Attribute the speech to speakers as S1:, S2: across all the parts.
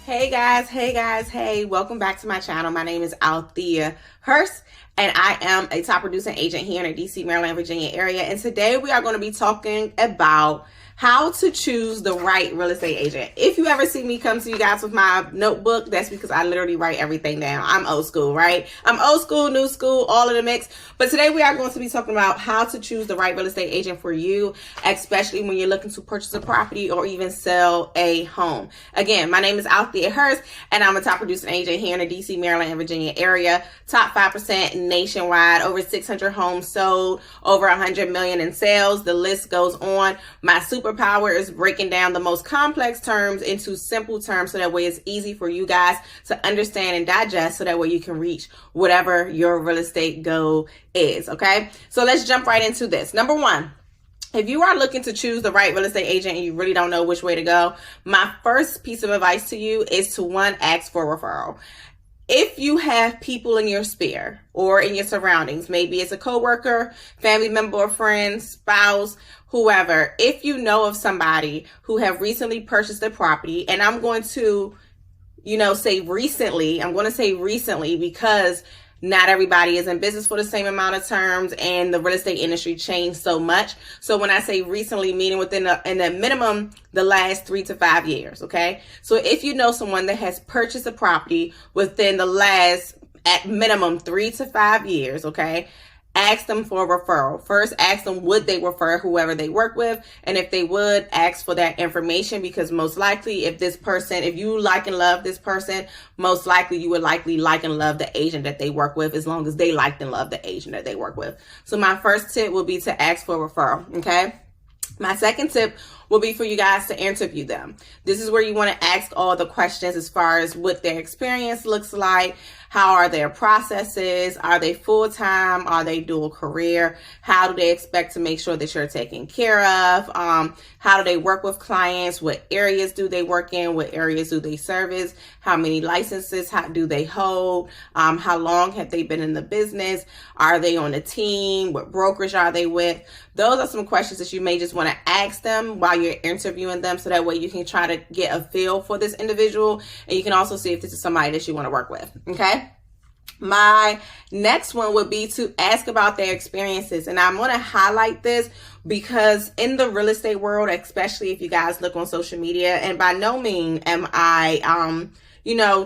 S1: Hey, welcome back to my channel. My name is Althea Hearst, and I am a top producing agent here in the DC, Maryland, Virginia area. And today we are going to be talking about how to choose the right real estate agent. If you ever see me come to you guys with my notebook, that's because I literally write everything down. I'm old school, right? I'm old school, new school, all in the mix. But today we are going to be talking about how to choose the right real estate agent for you, especially when you're looking to purchase a property or even sell a home. Again, my name is Althea Hearst, and I'm a top producing agent here in the DC, Maryland, and Virginia area. Top 5% nationwide, over 600 homes sold, over 100 million in sales. The list goes on. My superpower is breaking down the most complex terms into simple terms so that way it's easy for you guys to understand and digest so that way you can reach whatever your real estate goal is. Okay, so let's jump right into this. Number one, if you are looking to choose the right real estate agent and you really don't know which way to go, my first piece of advice to you is to ask for a referral. If you have people in your sphere or in your surroundings, maybe it's a coworker, family member, or friend, spouse, whoever, if you know of somebody who have recently purchased a property, and I'm going to, say recently, because not everybody is in business for the same amount of terms and the real estate industry changed so much. So when I say recently, meaning within the minimum, the last 3 to 5 years. Okay. So if you know someone that has purchased a property within the last at minimum 3 to 5 years, okay, ask them for a referral. First, ask them, would they refer whoever they work with? And if they would, ask for that information, because most likely if you like and love this person, most likely you would like and love the agent that they work with, as long as they like and love the agent that they work with. So my first tip will be to ask for a referral. Okay. My second tip will be for you guys to interview them. This is where you want to ask all the questions as far as what their experience looks like. How are their processes? Are they full-time? Are they dual career? How do they expect to make sure that you're taken care of? How do they work with clients? What areas do they work in? What areas do they service? How many licenses do they hold? How long have they been in the business? Are they on a team? What brokerage are they with? Those are some questions that you may just want to ask them while you're interviewing them, so that way you can try to get a feel for this individual, and you can also see if this is somebody that you want to work with. Okay. My next one would be to ask about their experiences. And I'm going to highlight this because in the real estate world, especially if you guys look on social media, and by no means am I,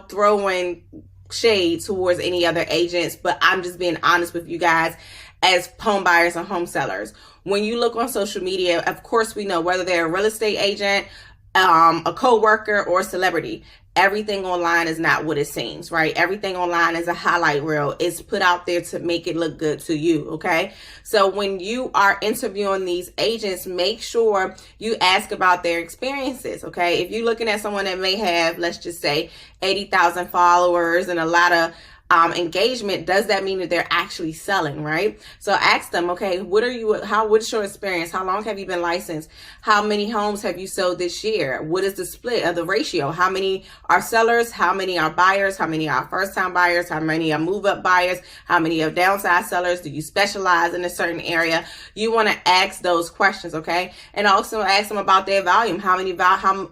S1: throwing shade towards any other agents, but I'm just being honest with you guys as home buyers and home sellers. When you look on social media, of course, we know whether they're a real estate agent, a coworker, or a celebrity, everything online is not what it seems, right? Everything online is a highlight reel. It's put out there to make it look good to you, okay? So when you are interviewing these agents, make sure you ask about their experiences, okay? If you're looking at someone that may have, let's just say, 80,000 followers and a lot of engagement, does that mean that they're actually selling, right? So ask them, okay, what's your experience? How long have you been licensed? How many homes have you sold this year? What is the split of the ratio? How many are sellers? How many are buyers? How many are first time buyers? How many are move up buyers? How many are downside sellers? Do you specialize in a certain area? You want to ask those questions, okay? And also ask them about their volume.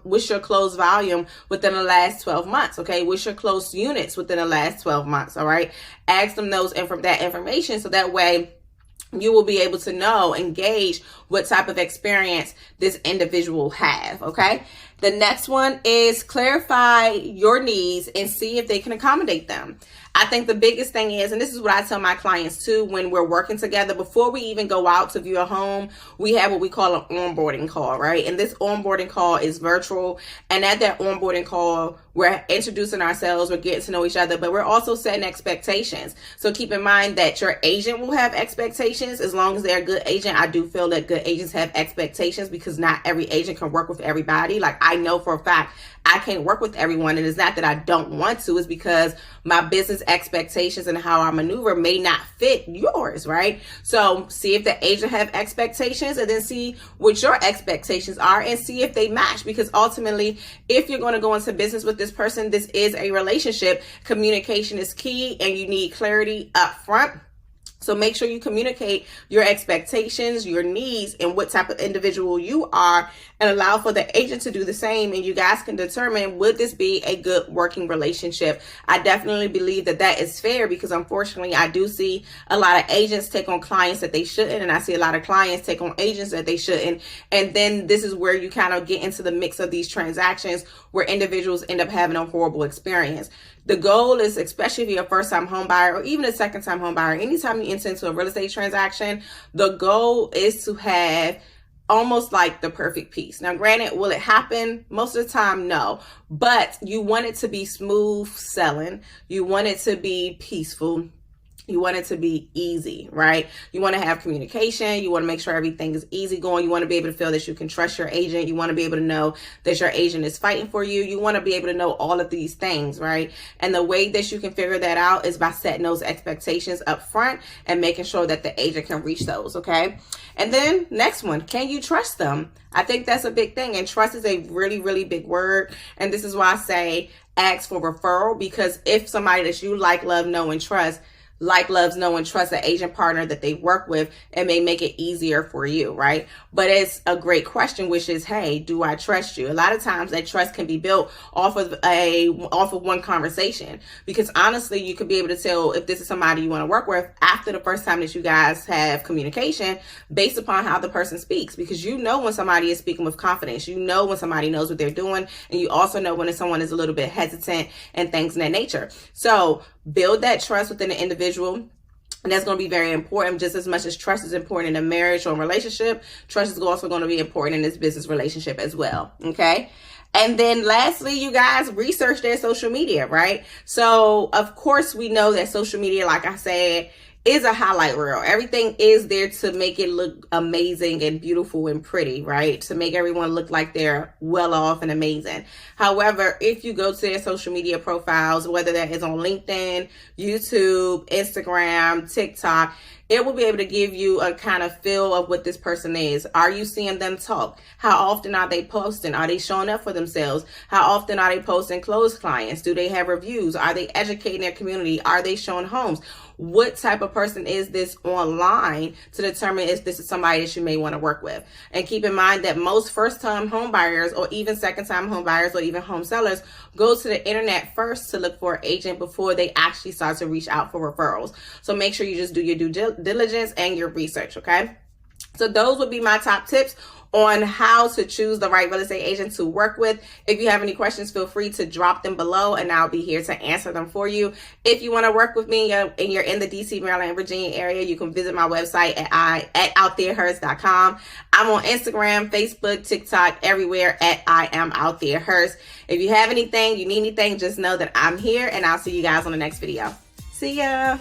S1: What's your closed volume within the last 12 months? Okay. What's your closed units within the last 12 months? All right. Ask them that information, so that way you will be able to gauge what type of experience this individual have. Okay. The next one is clarify your needs and see if they can accommodate them. I think the biggest thing is, and this is what I tell my clients too, when we're working together, before we even go out to view a home, we have what we call an onboarding call, right? And this onboarding call is virtual. And at that onboarding call, we're introducing ourselves, we're getting to know each other, but we're also setting expectations. So keep in mind that your agent will have expectations. As long as they're a good agent, I do feel that good agents have expectations, because not every agent can work with everybody. Like, I know for a fact I can't work with everyone, and it's not that I don't want to, it's because my business expectations and how I maneuver may not fit yours, right? So see if the agent have expectations, and then see what your expectations are and see if they match, because ultimately, if you're going to go into business with this person, this is a relationship. Communication is key, and you need clarity up front. So make sure you communicate your expectations, your needs, and what type of individual you are, and allow for the agent to do the same. And you guys can determine, would this be a good working relationship? I definitely believe that that is fair, because unfortunately I do see a lot of agents take on clients that they shouldn't, and I see a lot of clients take on agents that they shouldn't. And then this is where you kind of get into the mix of these transactions where individuals end up having a horrible experience. The goal is, especially if you're a first-time home buyer or even a second-time home buyer, anytime you enter into a real estate transaction, the goal is to have almost like the perfect piece. Now, granted, will it happen? Most of the time, no. But you want it to be smooth selling. You want it to be peaceful. You want it to be easy, right? You want to have communication. You want to make sure everything is easy going. You want to be able to feel that you can trust your agent. You want to be able to know that your agent is fighting for you. You want to be able to know all of these things, right? And the way that you can figure that out is by setting those expectations up front and making sure that the agent can reach those, okay? And then next one, can you trust them? I think that's a big thing. And trust is a really, really big word. And this is why I say ask for referral, because if somebody that you like, love, know, and trust, loves, know, and trust the agent partner that they work with, it may make it easier for you, right? But it's a great question, which is, hey, do I trust you? A lot of times that trust can be built off of one conversation, because honestly, you could be able to tell if this is somebody you want to work with after the first time that you guys have communication, based upon how the person speaks, because you know when somebody is speaking with confidence, you know when somebody knows what they're doing, and you also know when someone is a little bit hesitant and things of that nature. So build that trust within the individual. And that's going to be very important. Just as much as trust is important in a marriage or a relationship, trust is also going to be important in this business relationship as well. Okay. And then lastly, you guys, research their social media, right? So of course we know that social media, like I said, is a highlight reel. Everything is there to make it look amazing and beautiful and pretty, right? To make everyone look like they're well off and amazing. However, if you go to their social media profiles, whether that is on LinkedIn, YouTube, Instagram, TikTok, it will be able to give you a kind of feel of what this person is. Are you seeing them talk? How often are they posting? Are they showing up for themselves? How often are they posting closed clients? Do they have reviews? Are they educating their community? Are they showing homes? What type of person is this online to determine if this is somebody that you may want to work with? And keep in mind that most first-time home buyers, or even second-time home buyers, or even home sellers, go to the internet first to look for an agent before they actually start to reach out for referrals. So make sure you just do your due diligence and your research, okay? So those would be my top tips on how to choose the right real estate agent to work with. If you have any questions, feel free to drop them below and I'll be here to answer them for you. If you want to work with me and you're in the DC, Maryland, and Virginia area, you can visit my website at altheahearst.com. I'm on Instagram, Facebook, TikTok, everywhere at I am Althea Hearst. If you have anything, you need anything, just know that I'm here, and I'll see you guys on the next video. See ya.